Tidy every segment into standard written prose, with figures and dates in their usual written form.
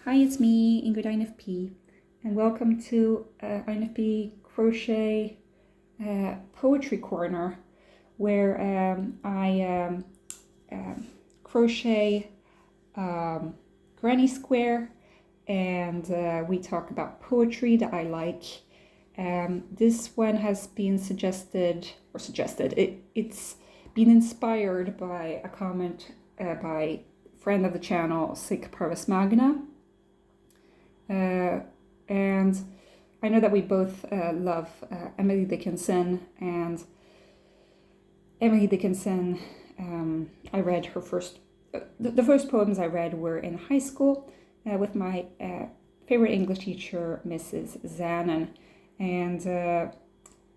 Hi, it's me, Ingrid INFP, and welcome to INFP Crochet Poetry Corner, where I crochet granny square, and we talk about poetry that I like. This one has been it's been inspired by a comment by friend of the channel, Sic Parvis Magna. And I know that we both love Emily Dickinson, and Emily Dickinson, I read her first, the first poems I read were in high school with my favorite English teacher, Mrs. Zanon. And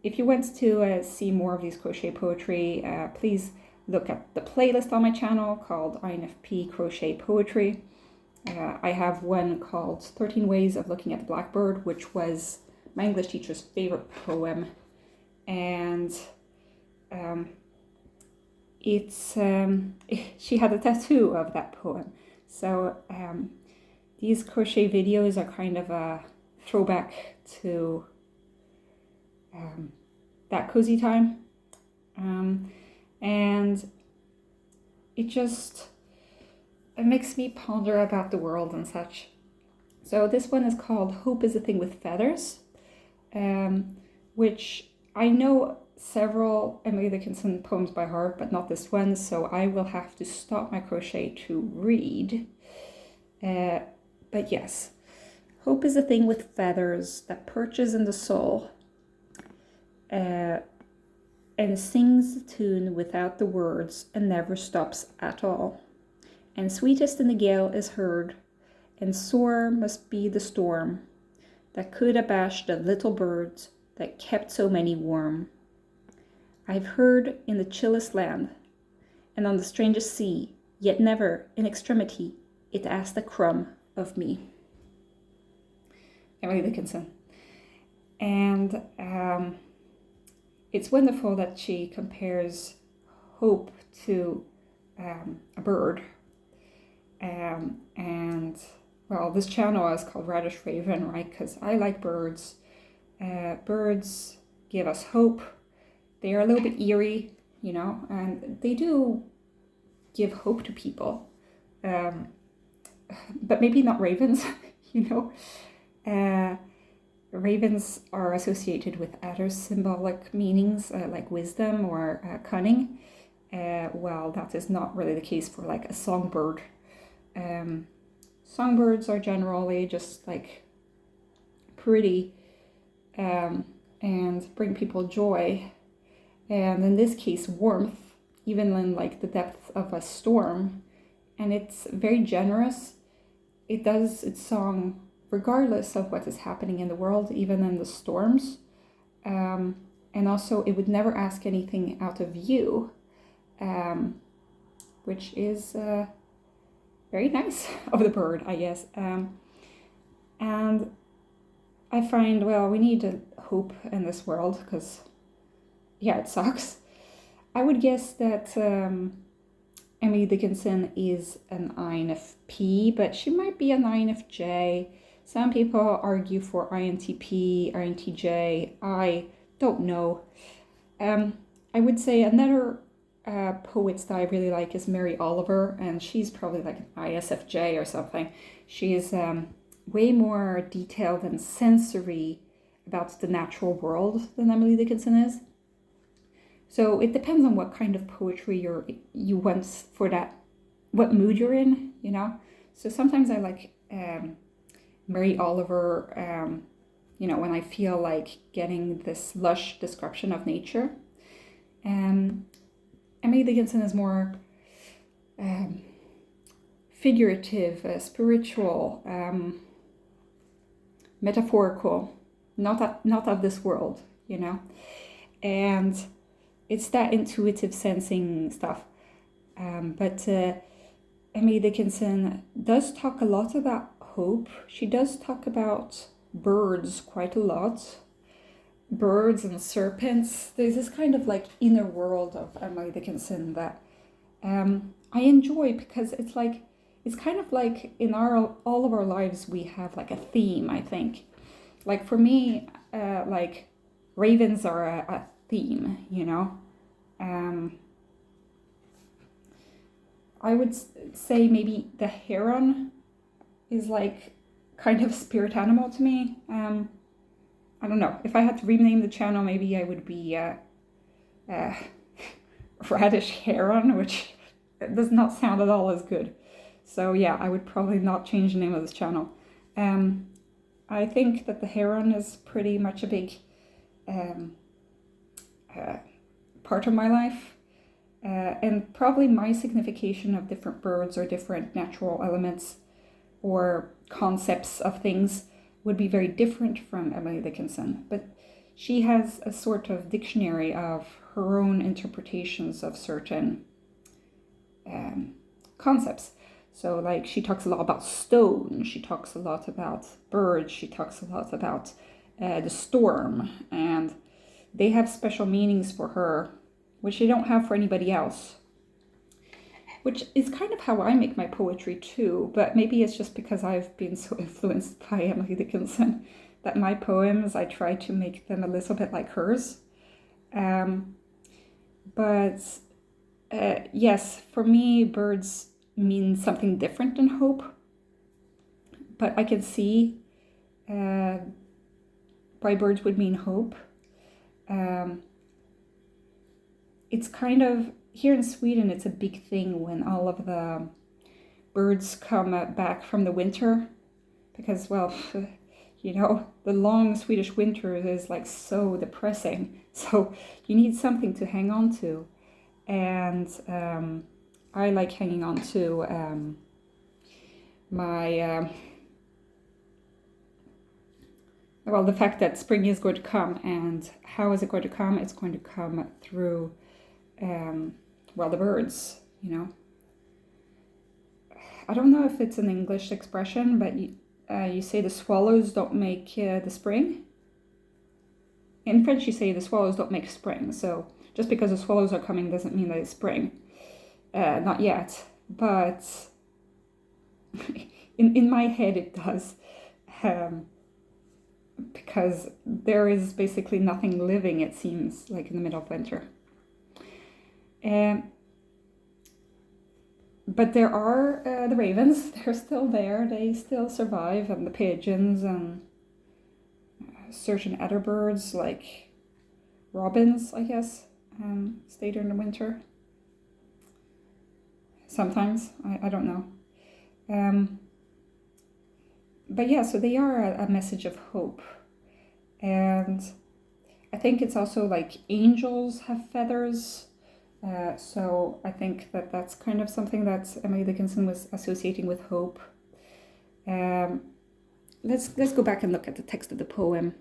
if you want to see more of these crochet poetry, please look at the playlist on my channel called INFP Crochet Poetry. I have one called 13 Ways of Looking at the Blackbird, which was my English teacher's favorite poem. And she had a tattoo of that poem. So these crochet videos are kind of a throwback to that cozy time. And it makes me ponder about the world and such. So this one is called Hope is a Thing with Feathers, which I know several Emily Dickinson poems by heart, but not this one, so I will have to stop my crochet to read. But yes, hope is a thing with feathers that perches in the soul and sings the tune without the words and never stops at all. And sweetest in the gale is heard, and sore must be the storm that could abash the little birds that kept so many warm. I've heard in the chillest land, and on the strangest sea, yet never in extremity it asked a crumb of me. Emily Dickinson. And it's wonderful that she compares hope to a bird. And well, this channel is called Radish Raven, right? Because I like birds. Birds give us hope. They are a little bit eerie, and they do give hope to people. But maybe not ravens, Ravens are associated with other symbolic meanings like wisdom or cunning. Well, that is not really the case for like a songbird. Songbirds are generally just like pretty and bring people joy, and in this case warmth, even in like the depth of a storm. And it's very generous. It does its song regardless of what is happening in the world, even in the storms, and also it would never ask anything out of you, which is very nice of the bird, I guess. And I find, well, we need hope in this world because, yeah, it sucks. I would guess that Emily Dickinson is an INFP, but she might be an INFJ. Some people argue for INTP, INTJ. I don't know. I would say another poets that I really like is Mary Oliver, and she's probably like an ISFJ or something. She's way more detailed and sensory about the natural world than Emily Dickinson is. So it depends on what kind of poetry you want for that, what mood you're in, So sometimes I like Mary Oliver, when I feel like getting this lush description of nature. Emily Dickinson is more figurative, spiritual, metaphorical, not of this world, and it's that intuitive sensing stuff. But Emily Dickinson does talk a lot about hope. She does talk about birds quite a lot. Birds and serpents. There's this kind of like inner world of Emily Dickinson that I enjoy, because it's it's kind of like in all of our lives we have like a theme, I think. Like for me, like ravens are a theme, you know. I would say maybe the heron is like kind of spirit animal to me. I don't know. If I had to rename the channel, maybe I would be Radish Heron, which does not sound at all as good. So yeah, I would probably not change the name of this channel. I think that the heron is pretty much a big part of my life. And probably my signification of different birds or different natural elements or concepts of things would be very different from Emily Dickinson. But she has a sort of dictionary of her own interpretations of certain concepts. So like she talks a lot about stone, she talks a lot about birds, she talks a lot about the storm, and they have special meanings for her, which they don't have for anybody else. Which is kind of how I make my poetry too, but maybe it's just because I've been so influenced by Emily Dickinson that my poems, I try to make them a little bit like hers. Yes, for me, birds mean something different than hope. But I can see why birds would mean hope. It's kind of, here in Sweden, it's a big thing when all of the birds come back from the winter. Because, well, you know, the long Swedish winter is like so depressing. So you need something to hang on to. And I like hanging on to the fact that spring is going to come. And how is it going to come? It's going to come through, the birds, you know. I don't know if it's an English expression, but you say the swallows don't make the spring. In French, you say the swallows don't make spring. So just because the swallows are coming doesn't mean that it's spring. Not yet, but in my head it does. Because there is basically nothing living, it seems, like in the middle of winter. But there are the ravens, they're still there, they still survive, and the pigeons and certain other birds like robins, I guess, stay during the winter. Sometimes, I don't know. But yeah, so they are a message of hope. And I think it's also like angels have feathers. So I think that that's kind of something that Emily Dickinson was associating with hope. Let's go back and look at the text of the poem.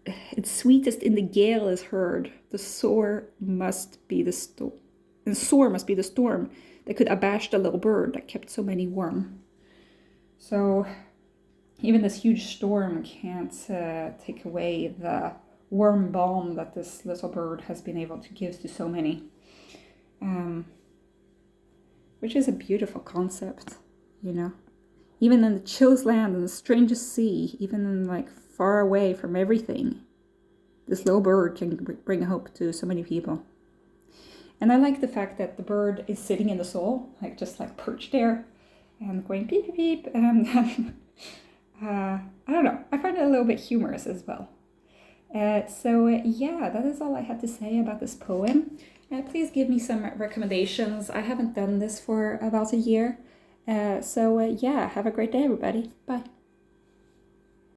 It's sweetest in the gale is heard. The sore must be the storm. And sore must be the storm that could abash the little bird that kept so many warm. So even this huge storm can't take away the warm balm that this little bird has been able to give to so many. Which is a beautiful concept, you know. Even in the chillest land and the strangest sea, even in like far away from everything, this little bird can bring hope to so many people. And I like the fact that the bird is sitting in the soul, like just like perched there and going beep, beep, beep. And I don't know, I find it a little bit humorous as well. Yeah, that is all I had to say about this poem. Please give me some recommendations. I haven't done this for about a year. Yeah, have a great day, everybody. Bye.